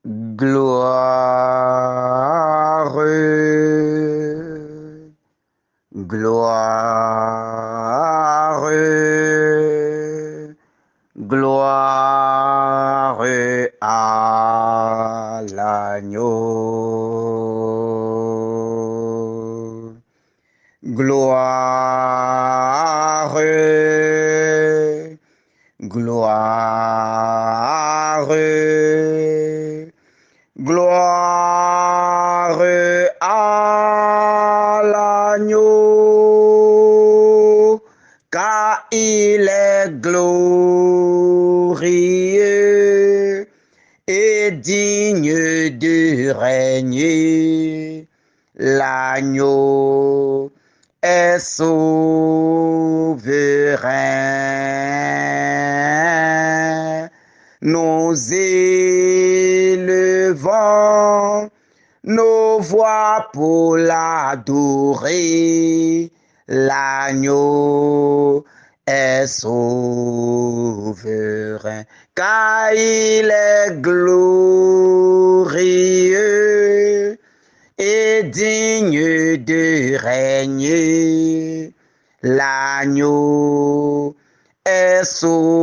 Gloire, gloire, gloire à l'agneau. Gloire, gloire, gloire à l'agneau, car il est glorieux et digne de régner. L'agneau est souverain. Nous élevons nos voix pour l'adorer. L'agneau est souverain, car il est glorieux et digne de régner. L'agneau est souverain.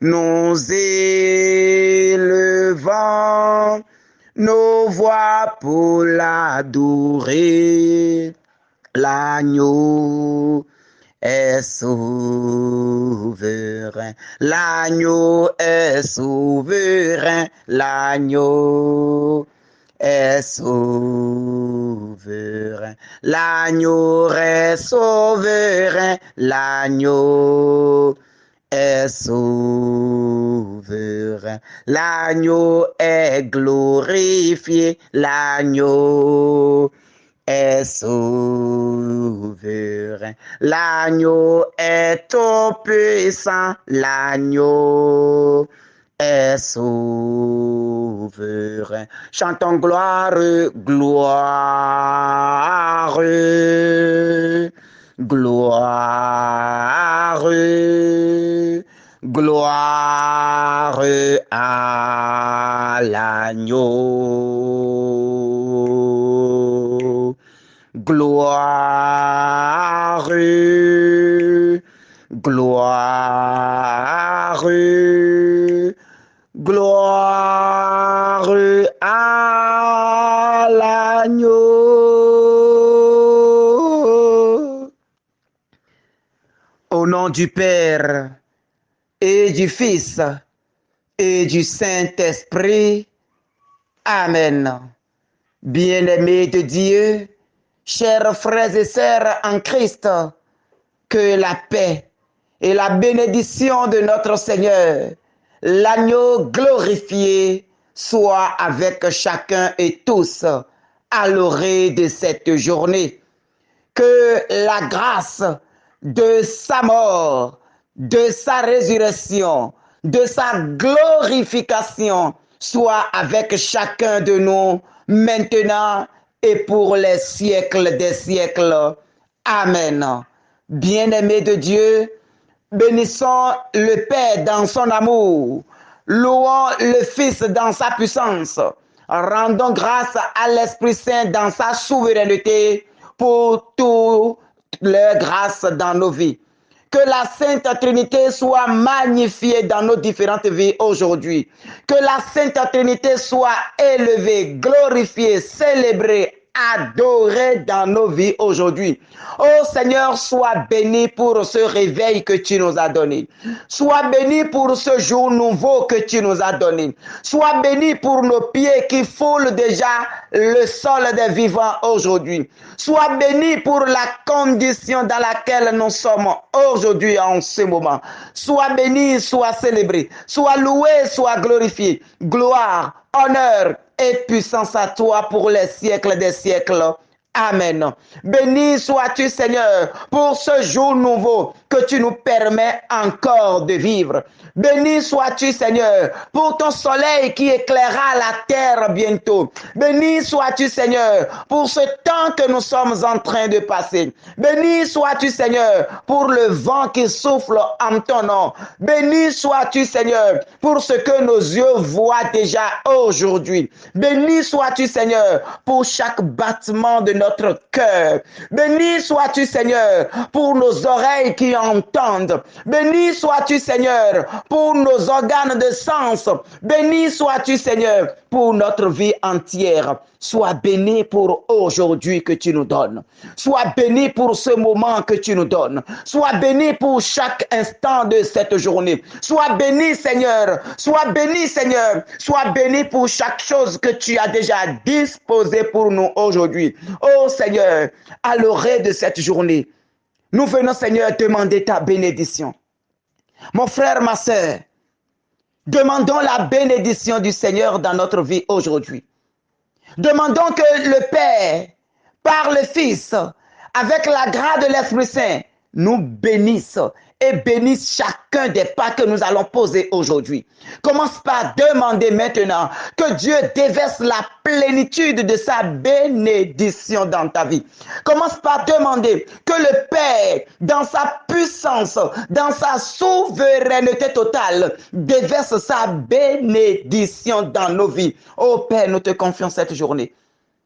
Nous élevons nos voix pour l'adorer. L'agneau est souverain. L'agneau est souverain. L'agneau est souverain. L'agneau est souverain. L'agneau est souverain. L'agneau est glorifié. L'agneau est souverain. L'agneau est tout puissant. L'agneau est souverain. Chantons gloire, gloire, gloire, gloire à l'agneau. Gloire, gloire, gloire à l'agneau. Au nom du Père et du Fils et du Saint-Esprit. Amen. Bien-aimés de Dieu, chers frères et sœurs en Christ, que la paix et la bénédiction de notre Seigneur, l'agneau glorifié, soit avec chacun et tous à l'orée de cette journée. Que la grâce de sa mort, de sa résurrection, de sa glorification soit avec chacun de nous maintenant et pour les siècles des siècles. Amen. Bien-aimés de Dieu, bénissons le Père dans son amour, louons le Fils dans sa puissance, rendons grâce à l'Esprit Saint dans sa souveraineté pour toute leur grâce dans nos vies. Que la Sainte Trinité soit magnifiée dans nos différentes vies aujourd'hui. Que la Sainte Trinité soit élevée, glorifiée, célébrée, adorée dans nos vies aujourd'hui. Oh Seigneur, sois béni pour ce réveil que tu nous as donné. Sois béni pour ce jour nouveau que tu nous as donné. Sois béni pour nos pieds qui foulent déjà le sol des vivants aujourd'hui. Sois béni pour la condition dans laquelle nous sommes aujourd'hui en ce moment. Sois béni, sois célébré, sois loué, sois glorifié. Gloire, honneur et puissance à toi pour les siècles des siècles. Amen. Béni sois-tu, Seigneur, pour ce jour nouveau que tu nous permets encore de vivre. Béni sois-tu, Seigneur, pour ton soleil qui éclairera la terre bientôt. Béni sois-tu, Seigneur, pour ce temps que nous sommes en train de passer. Béni sois-tu, Seigneur, pour le vent qui souffle en ton nom. Béni sois-tu, Seigneur, pour ce que nos yeux voient déjà aujourd'hui. Béni sois-tu, Seigneur, pour chaque battement de notre cœur. Béni sois-tu, Seigneur, pour nos oreilles qui entendent. Béni sois-tu, Seigneur, pour nos organes de sens. Béni sois-tu, Seigneur, pour notre vie entière. Sois béni pour aujourd'hui que tu nous donnes. Sois béni pour ce moment que tu nous donnes. Sois béni pour chaque instant de cette journée. Sois béni, Seigneur. Sois béni, Seigneur. Sois béni pour chaque chose que tu as déjà disposée pour nous aujourd'hui. Oh Seigneur, à l'oreille de cette journée, nous venons, Seigneur, demander ta bénédiction. Mon frère, ma sœur, demandons la bénédiction du Seigneur dans notre vie aujourd'hui. Demandons que le Père, par le Fils, avec la grâce de l'Esprit Saint, nous bénisse et bénisse chacun des pas que nous allons poser aujourd'hui. Commence par demander maintenant que Dieu déverse la plénitude de sa bénédiction dans ta vie. Commence par demander que le Père, dans sa puissance, dans sa souveraineté totale, déverse sa bénédiction dans nos vies. Oh Père, nous te confions cette journée.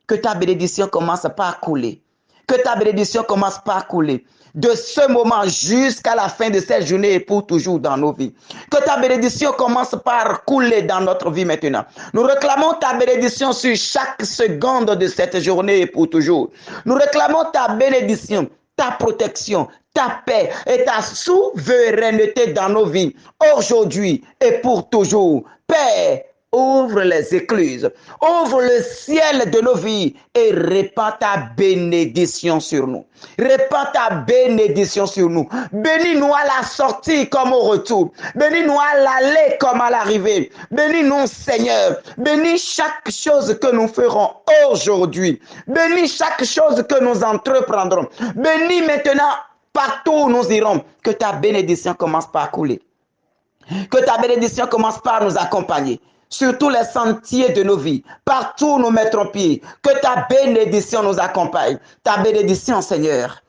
Que ta bénédiction commence par couler. Que ta bénédiction commence par couler. De ce moment jusqu'à la fin de cette journée et pour toujours dans nos vies. Que ta bénédiction commence par couler dans notre vie maintenant. Nous réclamons ta bénédiction sur chaque seconde de cette journée et pour toujours. Nous réclamons ta bénédiction, ta protection, ta paix et ta souveraineté dans nos vies, aujourd'hui et pour toujours. Père, ouvre les écluses, ouvre le ciel de nos vies et répands ta bénédiction sur nous. Répands ta bénédiction sur nous. Bénis-nous à la sortie comme au retour. Bénis-nous à l'aller comme à l'arrivée. Bénis-nous, Seigneur. Bénis chaque chose que nous ferons aujourd'hui. Bénis chaque chose que nous entreprendrons. Bénis maintenant partout où nous irons. Que ta bénédiction commence par couler. Que ta bénédiction commence par nous accompagner sur tous les sentiers de nos vies, partout où nous mettrons pied, que ta bénédiction nous accompagne. Ta bénédiction, Seigneur.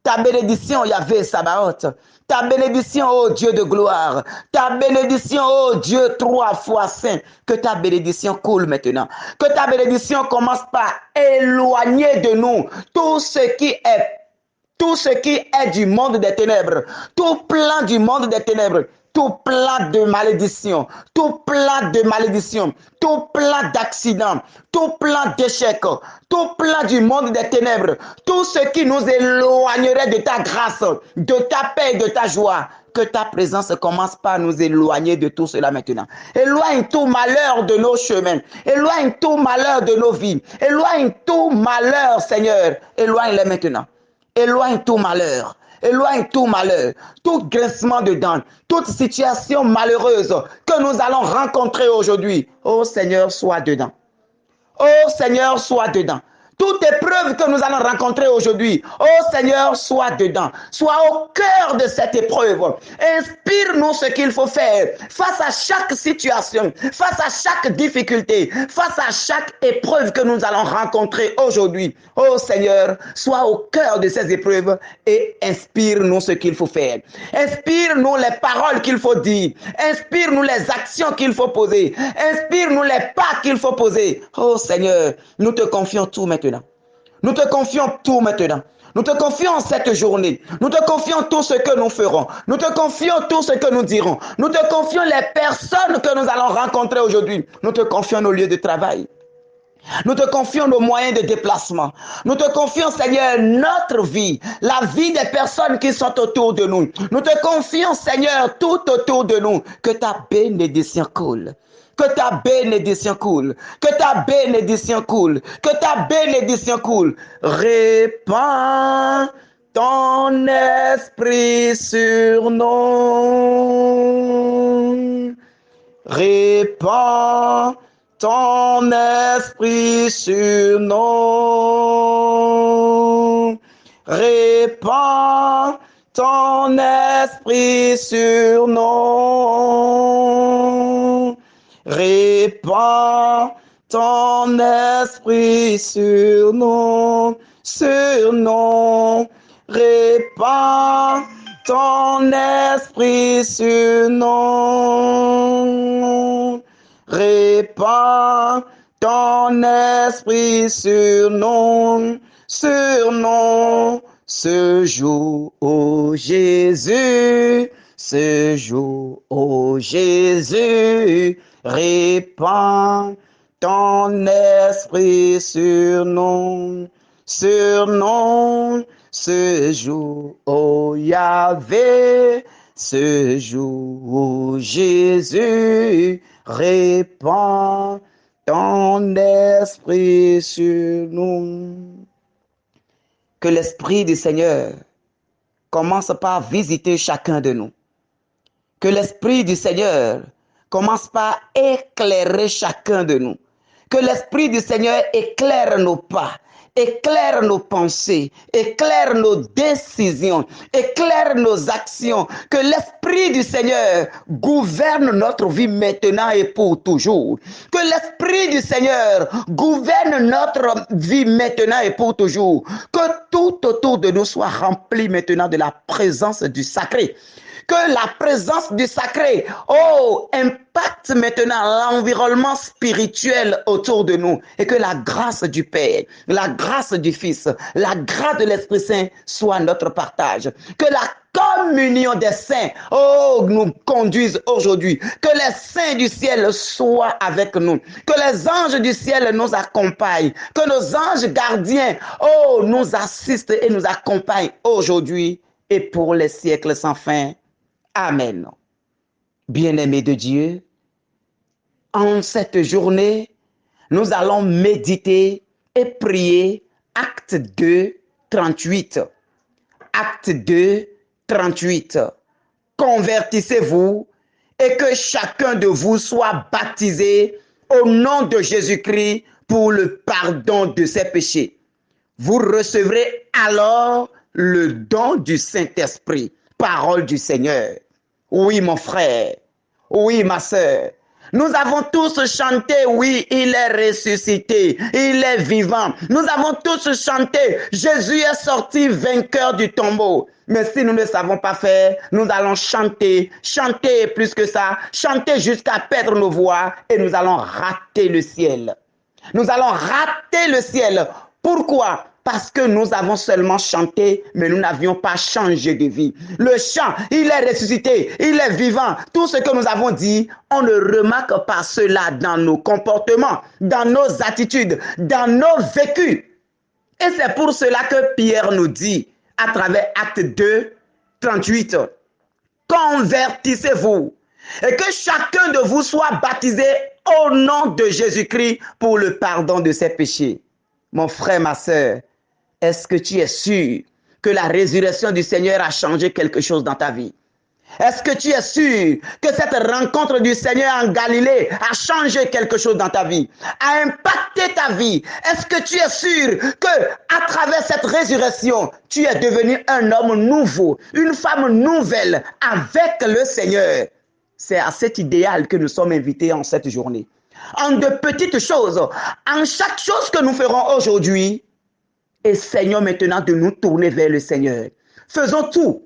Ta bénédiction, Yahvé Sabaoth. Ta bénédiction, ô Dieu de gloire. Ta bénédiction, ô Dieu 3 fois saint. Que ta bénédiction coule maintenant. Que ta bénédiction commence par éloigner de nous tout ce qui est du monde des ténèbres, tout plan du monde des ténèbres, tout plan de malédiction, tout plan de malédiction, tout plan d'accident, tout plan d'échec, tout plan du monde des ténèbres, tout ce qui nous éloignerait de ta grâce, de ta paix et de ta joie. Que ta présence commence par nous éloigner de tout cela maintenant. Éloigne tout malheur de nos chemins. Éloigne tout malheur de nos vies. Éloigne tout malheur, Seigneur. Éloigne-les maintenant. Éloigne tout malheur. Éloigne tout malheur, tout grincement de dents, toute situation malheureuse que nous allons rencontrer aujourd'hui. Oh Seigneur, sois dedans. Oh Seigneur, sois dedans. Toute épreuve que nous allons rencontrer aujourd'hui, oh Seigneur, sois dedans. Sois au cœur de cette épreuve. Inspire-nous ce qu'il faut faire face à chaque situation, face à chaque difficulté, face à chaque épreuve que nous allons rencontrer aujourd'hui. Oh Seigneur, sois au cœur de ces épreuves et inspire-nous ce qu'il faut faire. Inspire-nous les paroles qu'il faut dire. Inspire-nous les actions qu'il faut poser. Inspire-nous les pas qu'il faut poser. Oh Seigneur, nous te confions tout maintenant. Nous te confions tout maintenant. Nous te confions cette journée. Nous te confions tout ce que nous ferons. Nous te confions tout ce que nous dirons. Nous te confions les personnes que nous allons rencontrer aujourd'hui. Nous te confions nos lieux de travail. Nous te confions nos moyens de déplacement. Nous te confions, Seigneur, notre vie, la vie des personnes qui sont autour de nous. Nous te confions, Seigneur, tout autour de nous. Que ta bénédiction coule. Que ta bénédiction coule. Que ta bénédiction coule. Que ta bénédiction coule. Répands ton esprit sur nous. Répands ton esprit sur nous. Répands ton esprit sur nous. Répands ton esprit sur nous, sur nous. Répands ton esprit sur nous. Répands ton esprit sur nous, ce jour, ô Jésus, ce jour, ô Jésus, répands ton esprit sur nous, ce jour, ô Yahvé, ce jour, ô Jésus, répands ton esprit sur nous. Que l'Esprit du Seigneur commence par visiter chacun de nous. Que l'Esprit du Seigneur commence par éclairer chacun de nous. Que l'Esprit du Seigneur éclaire nos pas, éclaire nos pensées, éclaire nos décisions, éclaire nos actions. Que l'Esprit du Seigneur gouverne notre vie maintenant et pour toujours. Que l'Esprit du Seigneur gouverne notre vie maintenant et pour toujours. Que tout autour de nous soit rempli maintenant de la présence du sacré. Que la présence du sacré, impacte maintenant l'environnement spirituel autour de nous et que la grâce du Père, la grâce du Fils, la grâce de l'Esprit Saint soit notre partage. Que la communion des saints, nous conduise aujourd'hui. Que les saints du ciel soient avec nous. Que les anges du ciel nous accompagnent. Que nos anges gardiens, nous assistent et nous accompagnent aujourd'hui et pour les siècles sans fin. Amen. Bien-aimés de Dieu, en cette journée, nous allons méditer et prier acte 2, 38. Acte 2, 38. Convertissez-vous et que chacun de vous soit baptisé au nom de Jésus-Christ pour le pardon de ses péchés. Vous recevrez alors le don du Saint-Esprit. Parole du Seigneur. Oui, mon frère. Oui, ma sœur. Nous avons tous chanté, oui, il est ressuscité, il est vivant. Nous avons tous chanté, Jésus est sorti vainqueur du tombeau. Mais si nous ne savons pas faire, nous allons chanter, chanter plus que ça, chanter jusqu'à perdre nos voix et nous allons rater le ciel. Nous allons rater le ciel. Pourquoi? Parce que nous avons seulement chanté, mais nous n'avions pas changé de vie. Le chant, il est ressuscité, il est vivant. Tout ce que nous avons dit, on ne remarque pas cela dans nos comportements, dans nos attitudes, dans nos vécus. Et c'est pour cela que Pierre nous dit, à travers Acte 2, 38, convertissez-vous et que chacun de vous soit baptisé au nom de Jésus-Christ pour le pardon de ses péchés. Mon frère, ma sœur, est-ce que tu es sûr que la résurrection du Seigneur a changé quelque chose dans ta vie? Est-ce que tu es sûr que cette rencontre du Seigneur en Galilée a changé quelque chose dans ta vie, a impacté ta vie? Est-ce que tu es sûr que à travers cette résurrection, tu es devenu un homme nouveau, une femme nouvelle avec le Seigneur? C'est à cet idéal que nous sommes invités en cette journée. En de petites choses, en chaque chose que nous ferons aujourd'hui, essayons maintenant de nous tourner vers le Seigneur. Faisons tout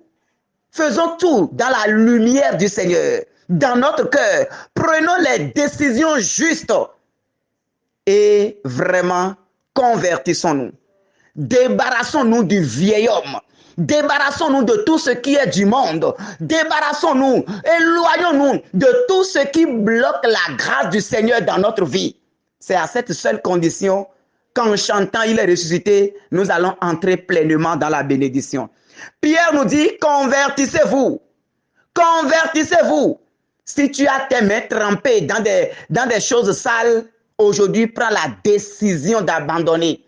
dans la lumière du Seigneur, dans notre cœur. Prenons les décisions justes et vraiment convertissons-nous. Débarrassons-nous du vieil homme. Débarrassons-nous de tout ce qui est du monde. Débarrassons-nous, éloignons-nous de tout ce qui bloque la grâce du Seigneur dans notre vie. C'est à cette seule condition qu'en chantant il est ressuscité, nous allons entrer pleinement dans la bénédiction. Pierre nous dit, convertissez-vous. Convertissez-vous. Si tu as tes mains trempées dans des choses sales, aujourd'hui prends la décision d'abandonner.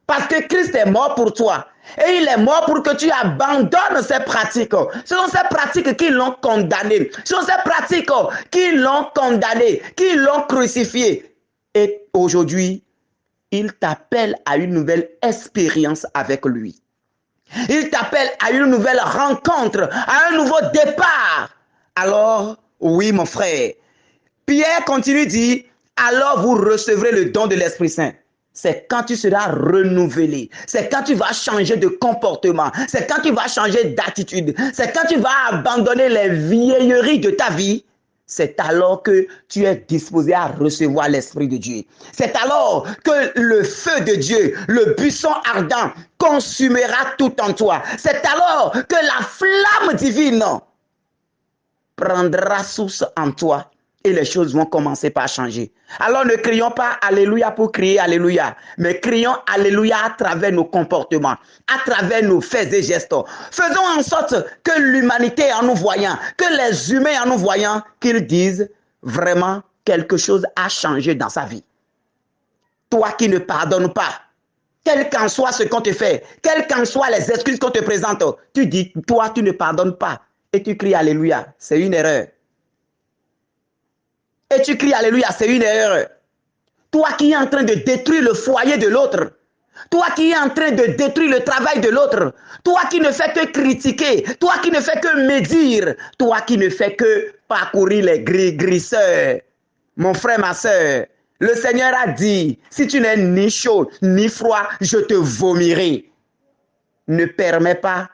Parce que Christ est mort pour toi. Et il est mort pour que tu abandonnes ces pratiques. Ce sont ces pratiques qui l'ont condamné. Ce sont ces pratiques qui l'ont condamné, qui l'ont crucifié. Et aujourd'hui, il t'appelle à une nouvelle expérience avec lui. Il t'appelle à une nouvelle rencontre, à un nouveau départ. Alors, oui, mon frère, Pierre continue, dit, alors vous recevrez le don de l'Esprit Saint. C'est quand tu seras renouvelé. C'est quand tu vas changer de comportement. C'est quand tu vas changer d'attitude. C'est quand tu vas abandonner les vieilleries de ta vie. C'est alors que tu es disposé à recevoir l'Esprit de Dieu. C'est alors que le feu de Dieu, le buisson ardent, consumera tout en toi. C'est alors que la flamme divine prendra source en toi et les choses vont commencer par changer. Alors ne crions pas Alléluia pour crier Alléluia, mais crions Alléluia à travers nos comportements, à travers nos faits et gestes. Faisons en sorte que l'humanité en nous voyant, que les humains en nous voyant, qu'ils disent vraiment quelque chose a changé dans sa vie. Toi qui ne pardonnes pas, quel qu'en soit ce qu'on te fait, quelles qu'en soient les excuses qu'on te présente, tu dis, toi tu ne pardonnes pas et tu cries Alléluia, c'est une erreur. Et tu cries Alléluia, c'est une erreur. Toi qui es en train de détruire le foyer de l'autre, toi qui es en train de détruire le travail de l'autre, toi qui ne fais que critiquer, toi qui ne fais que médire, toi qui ne fais que parcourir les grisseurs. Mon frère, ma soeur, le Seigneur a dit, si tu n'es ni chaud ni froid, je te vomirai. Ne permets pas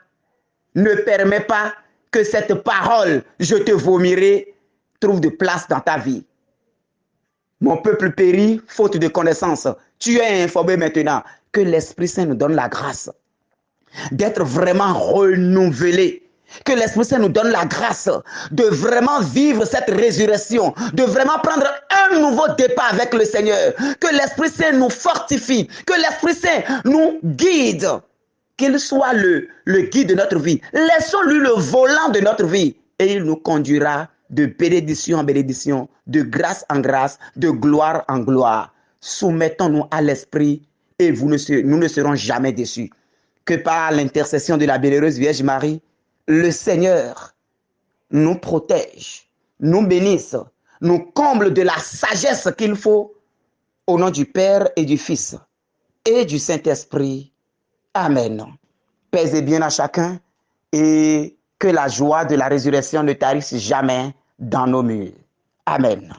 que cette parole, je te vomirai, trouve de place dans ta vie. Mon peuple périt faute de connaissance. Tu es informé maintenant. Que l'Esprit Saint nous donne la grâce d'être vraiment renouvelé. Que l'Esprit Saint nous donne la grâce de vraiment vivre cette résurrection, de vraiment prendre un nouveau départ avec le Seigneur. Que l'Esprit Saint nous fortifie, que l'Esprit Saint nous guide, qu'il soit le guide de notre vie. Laissons-lui le volant de notre vie et il nous conduira de bénédiction en bénédiction, de grâce en grâce, de gloire en gloire. Soumettons-nous à l'Esprit et nous ne serons jamais déçus. Que par l'intercession de la bienheureuse Vierge Marie, le Seigneur nous protège, nous bénisse, nous comble de la sagesse qu'il faut au nom du Père et du Fils et du Saint-Esprit. Amen. Paix et bien à chacun et que la joie de la résurrection ne tarisse jamais dans nos murs. Amen.